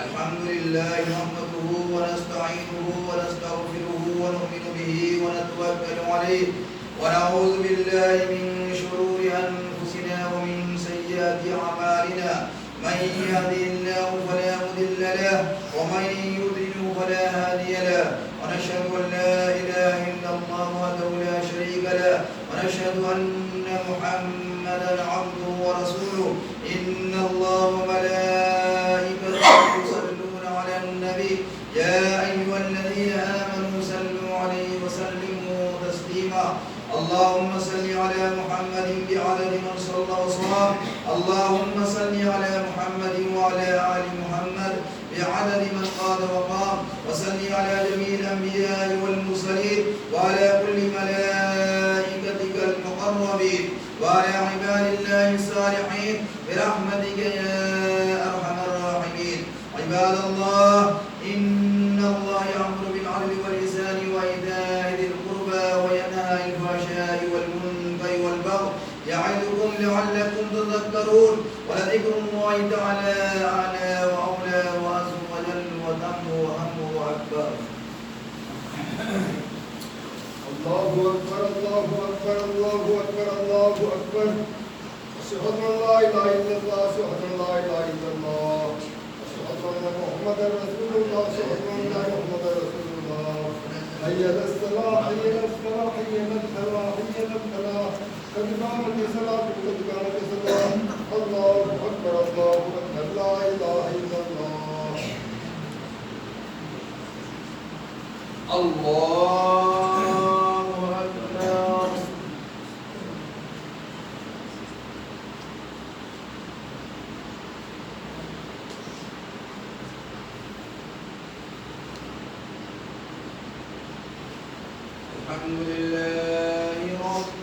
الحمد لله نحمده ونستعينه ونستغفره ونؤمن به ونتوكل عليه ونعوذ بالله من شرور أنفسنا ومن سيئات أعمالنا من يهده الله فلا مضل له ومن يضلل فلا هادي له ونشهد أن لا إله إلا الله وحده لا شريك له ونشهد أن محمدا عبده ورسوله إن الله وملائكته يصلون على النبي يا أيها الذين آمنوا صلوا عليه وسلموا تسليما اللهم صل على محمد بعدد من صلى وصام اللهم صل على محمد وعلى آل محمد بعدد من قاد وقام وصل على جميع الأنبياء والمرسلين وعلى كل ملائكتك المقربين وعلى عباد الله الصالحين برحمتك يا أرحم الراحمين عباد الله إن الله يأمر بالعدل والإحسان وإيتاء ذي القربى وينهى عن الفحشاء والمنكر والبغي يعظكم لعلكم تذكرون ولذكر الله تعالى أعلى وأولى وعز وجل وتم وهم وأكبر الله أكبر الله أكبر الله أكبر الله أكبر أشهد أن لا إله إلا الله أشهد أن لا إله إلا الله أشهد أن محمدا رسول الله أشهد أن محمدا رسول الله حي على الصلاة حي على الصلاة حي على الفلاح حي على الفلاح قد قامت الصلاة قد قامت الصلاة الله أكبر الله أكبر لا إله إلا الله الله أكبر الحمد لله رب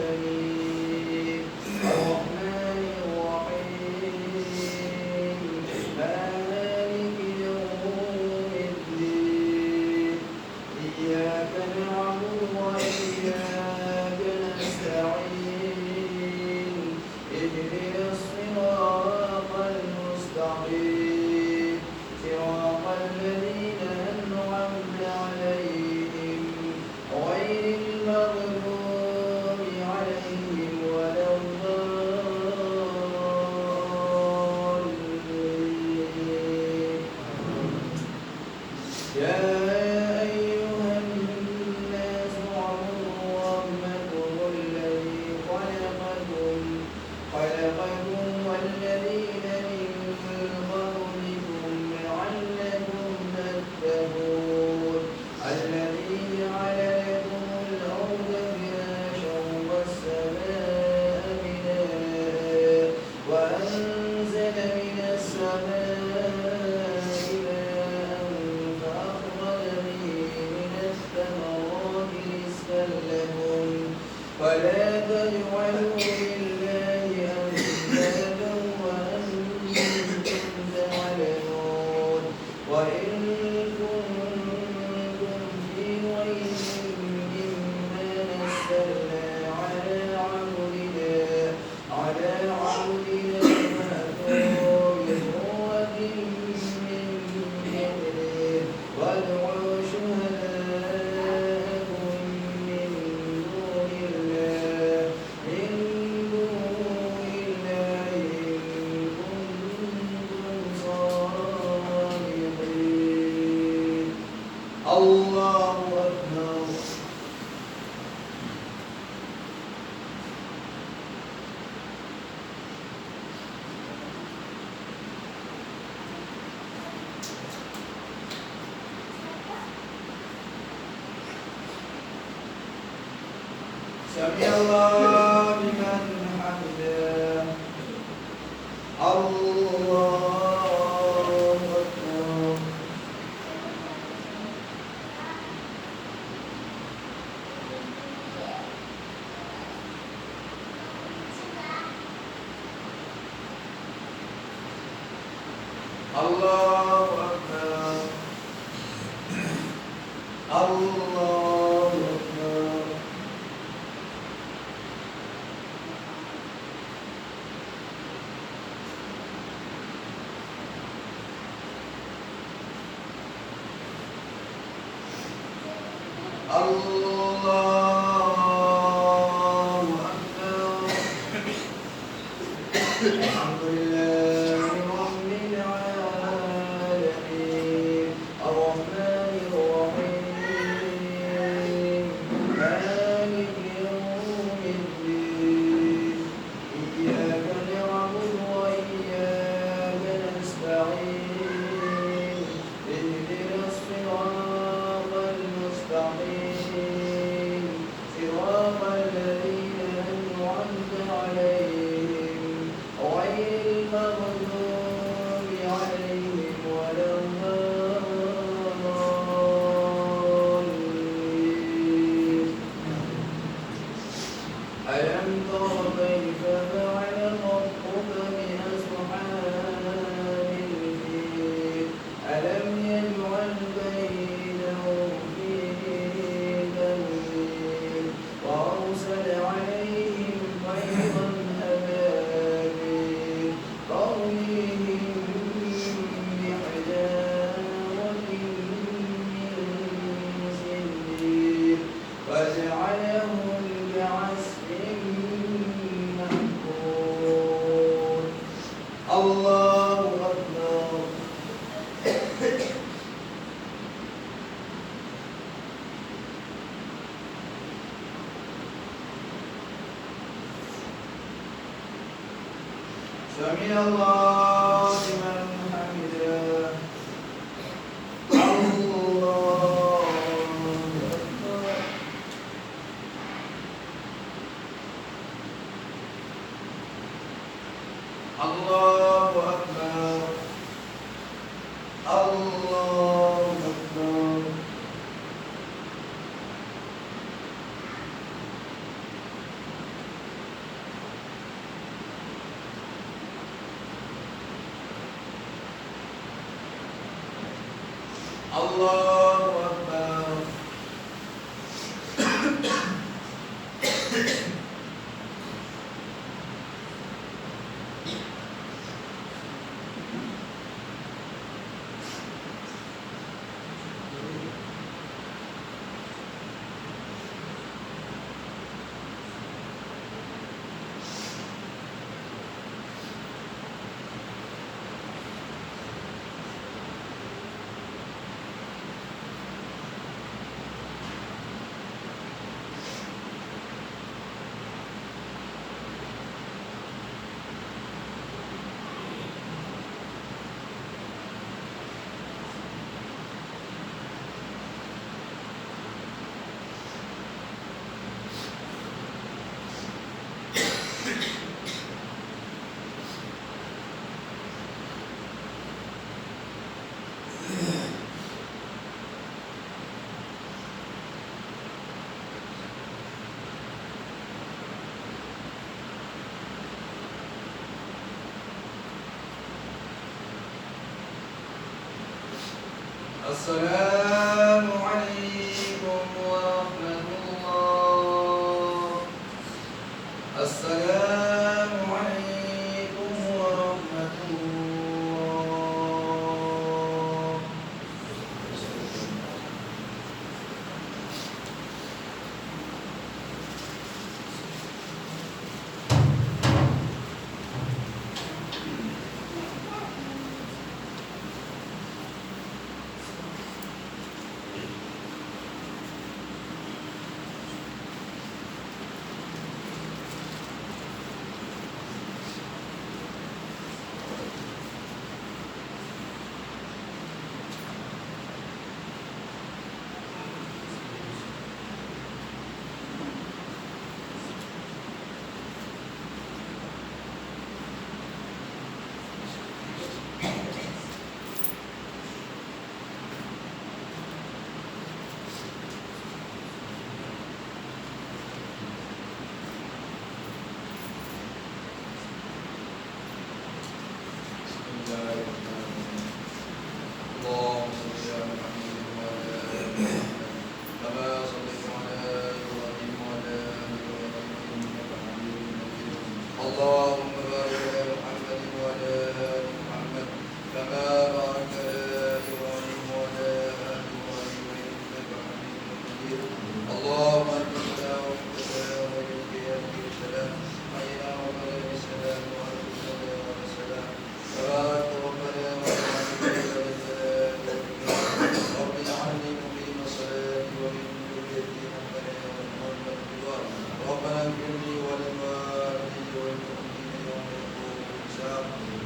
العالمين الرحمن الرحيم مالك يوم الدين إياك نعبد وإياك نستعين اهدنا الصراط المستقيم صراط الذين أنعمت عليهم غير المغضوب عليهم ولا الضالين يا أيها الناس اعبدوا ربكم الذي خلقكم والذين من قبلكم لعلكم تتقون الذي جعل لكم الأرض فراشا والسماء بناء وأنزل من السماء ماء فأخرج به من الثمرات رزقا لكم فلا تجعلوا لله أندادا وأنتم تعلمون وإن كنتم في ريب مما نزلنا على عبدنا فأتوا بسورة من مثله وادعوا شهداءكم من دون الله إن كنتم صادقين الله أكبر سمع الله لمن حمده الله أكبر الله أكبر الله أكبر الله أكبر. الحمد لله رب العالمين الرحمن الرحيم مالك يوم الدين إياك نعبد وإياك نستعين اهدنا الصراط المستقيم صراط الذين أنعمت عليهم غير المغضوب عليهم ولا الضالين. ألم تر كيف فعل ربك بأصحاب الفيل ألم يجعل كيدهم في تدليل وأرسل عليهم طيرا أبابيل ترميهم بحجارة من سجيل فجعلهم كعصف مأكول. الله أكبر. سمع الله لمن حمده. الله أكبر. الله أكبر. الله أكبر. الله أكبر. السلام عليكم ورحمة الله. السلام عليكم ورحمة الله. اللهم بارك على محمد وعلى آل محمد كما باركت على إبراهيم وعلى آل إبراهيم إنك حميد مجيد.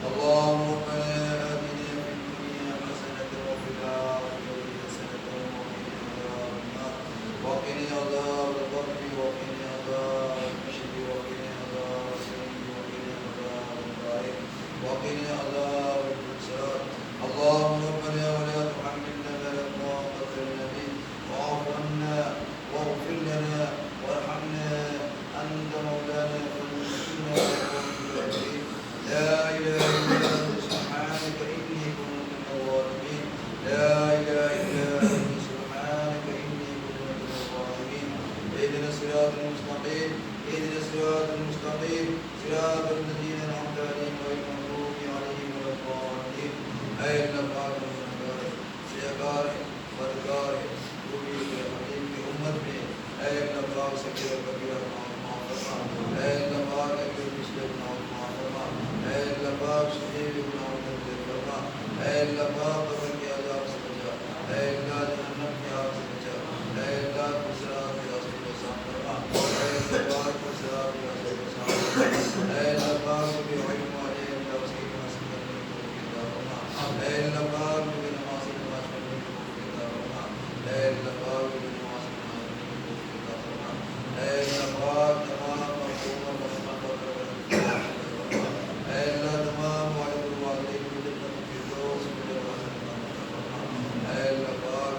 اللهم ربنا آتنا في الدنيا حسنة وفي الآخرة حسنة وقنا عذاب القبر وقنا عذاب الحشر وقنا عذاب السعير وقنا عذاب النار وقنا عذاب الفساد. اللهم ربنا ولا تحملنا ما لا طاقة لنا به واعف عنا واغفر لنا وارحمنا أنت مولانا فانصرنا على القوم الكافرين. لا إله إلا أنت سبحانك إني كنت من الظالمين. لا إله إلا أنت سبحانك إني كنت من الظالمين. اهدنا الصراط المستقيم اهدنا الصراط المستقيم صراط الذين أنعمت عليهم غير المغضوب عليهم ولا الضالين. اے اللہ پاک سیاکار بدکار روبی کے حبیب کی امت میں اے اللہ پاک سکیر و کبیرہ معاف فرما. اے اللہ پاک اگر پچھلے گناہوں معاف فرما. اے اللہ پاک سجے ہوئے گناہوں کو معاف فرما. اے اللہ پاک قبر کے عذاب سے بچا. اے اللہ جہنم کے آگ سے بچا. اے اللہ صراط کے راستے کو آسان فرما. اے اللہ پاک صراط کے راستے کو آسان فرما. اے اللہ پاک بھی علم والے اللہ اس کی نماز کرنے کی توفیق عطا فرما. اے اللہ پاک بھی نماز پڑھنے کی توفیق عطا فرما. اے اللہ پاک بھی نماز پڑھنے کی توفیق عطا فرما. اے اللہ پاک تمام مظلوموں کو رحمت اور کرم عطا فرما. اے اللہ تمام والد و والدین کو جنت الفردوس میں جگہ عطا فرما. اے اللہ پاک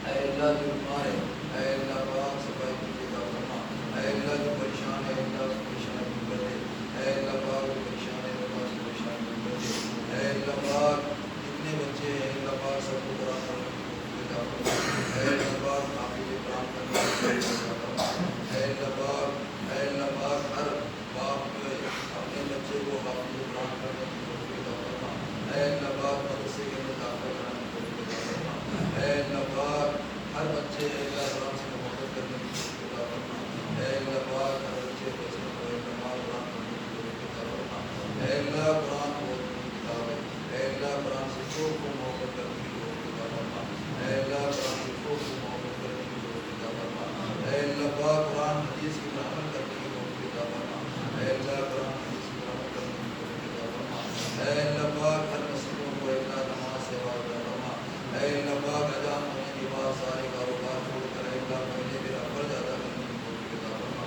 اے اللہ جو بیمار ہے اے اللہ پاک صفائی کی عطا فرما. اے اللہ جو پریشان ہے اللہ اس پریشانی دور کر دے. اے اللہ پاک جو پریشان ہے اللہ اس پریشانی دور کر دے. اے اللہ پاک جتنے بچے ہیں اللہ پاک سب کو قرآن پڑھنے کی توفیق عطا فرما. اے اللہ پاک حافظ قرآن کرنے کی توفیق عطا فرما. اے اللہ پاک ہر باپ جو ہے اپنے بچے کو حافظ قرآن کرنے کی توفیق عطا فرما. اے اللہ پاک مدرسے کے اندر داخلہ کرانے کی توفیق عطا فرما. اے اللہ پاک ہر بچے اللہ قرآن سے محبت کرنے کی توفیق عطا فرما. اے اللہ پاک ہر بچے کو اس کو قرآن پڑھنے کی توفیق عطا فرما. اے اللہ قرآن بہت بڑی کتاب ہے. اے اللہ قرآن سے سب کو محبت کرنے کی توفیق عطا فرما. اے اللہ قرآن سے سب کو محبت کرنے کی توفیق عطا فرما. اے اللہ پاک قرآن حدیث کی عمل کرنے کی توفیق عطا فرما. اے اللہ قرآن حدیث کی عمل کرنے کی توفیق عطا فرما. اے اللہ پاک ہر مسلموں کو اللہ نماز سے باز فرما. اے اللہ پاک اذان ہونے کے بعد سارے کاروبار چھوڑ کر اے اللہ مہینے میرا فرض ادا کرنے کی توفیق عطا فرما.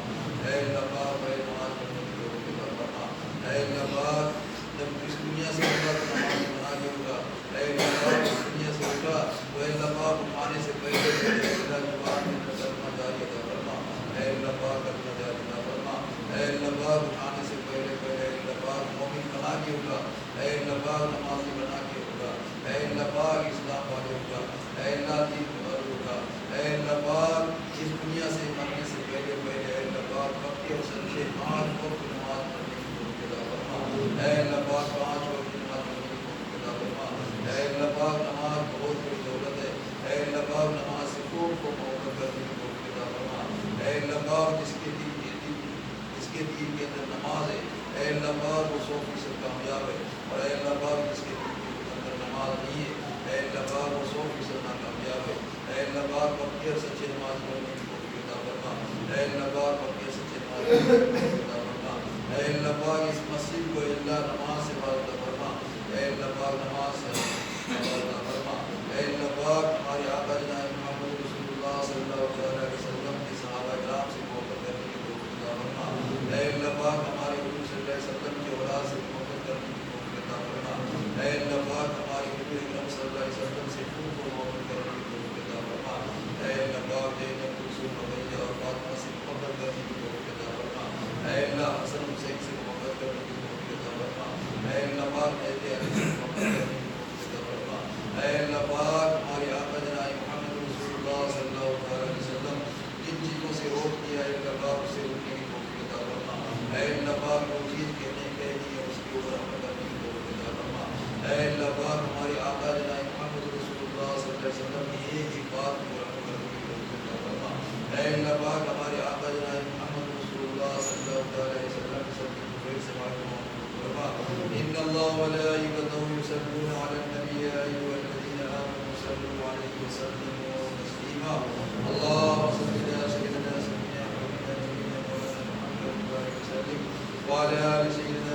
اے اللہ پاک اے نماز پڑھنے کی توفیق عطا فرما. اے اللہ پاک جب اس دنیا سے اللہ نماز بنا کے ہوگا اے اللہ پاک اس دنیا سے اٹھا تو اے اللہ پاک اٹھانے سے پہلے اللہ زبان میں کلمہ جاری عطا فرما. اے اللہ پاک کلمہ جاری عطا فرما. اے اللہ پاک اٹھانے سے پہلے اے اللہ پاک مومن بنا کے ہوگا. اے اللہ پاک نمازی بنا کے ہوگا. اے اللہ پاک اسلام والے ہوگا. اے اللہ دین والے ہوگا. اے اللہ پاک اس دنیا سے مرنے سے پہلے اے اللہ پاک وقت اور سنجے 5 وقت نماز پڑھنے کی توفیق عطا فرما. اے اللہ پاک 5 وقت نماز پڑھنے کی توفیق عطا فرما. اے اللہ پاک نماز بہت بڑی دولت ہے. اے اللہ پاک نماز سے خوب کو محبت کرنے کی توفیق عطا فرما. اے اللہ پاک جس کے دین کے اندر نماز ہے اے اللہ پاک وہ 100% کامیاب ہے. اور اے اللہ پاک جس کے دین کے اندر نماز نہیں ہے اے اللہ پاک وہ 100% ناکامیاب ہے. اے اللہ پاک پکی اور سچے نماز پڑھنے کی توفیق عطا فرما. اے اللہ پاک پکی اور سچے نماز پڑھنے کی توفیق عطا فرما. اے اللہ پاک اس مسجد کو اے اللہ نماز سے باز عطا فرما. اے اللہ پاک نماز سے باز عطا فرما. اے اللہ پاک ہمارے آقا جناب محمد رسول اللہ صلی اللہ علیہ وسلم کے صحابہ کرام سے محبت کرنے کی توفیق عطا فرما. اے اللہ پاک ہمارے حضور صلی اللہ علیہ وسلم کی اولاد سے محبت کرنے کی توفیق عطا فرما. اے اللہ پاک ہمارے حضور اکرم صلی اللہ علیہ وسلم سے خوب کو محبت کرنے کی توفیق عطا فرما. اے اللہ پاک زینب کلثوم رقیہ اور فاطمہ سے محبت کرنے کی توفیق عطا فرما. اے اللہ حسن حسین سے محبت کرنے کی توفیق عطا فرما. اے اللہ پاک اہل علی سے محبت کرنے کی توفیق عطا فرما. اے اللہ پاک ہمارے آقا جناب محمد رسول اللہ صلی اللہ علیہ وسلم جن چیزوں سے روک دیا اے اللہ پاک اسے روکنے کی توفیق عطا فرما. اے اللہ پاک جو چیز کہنے کہہ دی ہے اس کے اوپر عمل کرنے کی توفیق عطا فرما. اے اللہ پاک ہمارے آقا جناب محمد رسول اللہ صلی اللہ علیہ وسلم کی ایک بات پر عمل کرنے کی توفیق عطا فرما. اے اللہ پاک ہمارے آقا جناب محمد رسول اللہ صلی اللہ علیہ وسلم کی سب کی خیر سے معلوم فرما. ان اللہ وملائکتہ یصلون علی النبی یا ایھا الذین آمنوا صلوا علیہ وسلموا تسلیما. اللهم صل علی سیدنا محمد وعلى آل سيدنا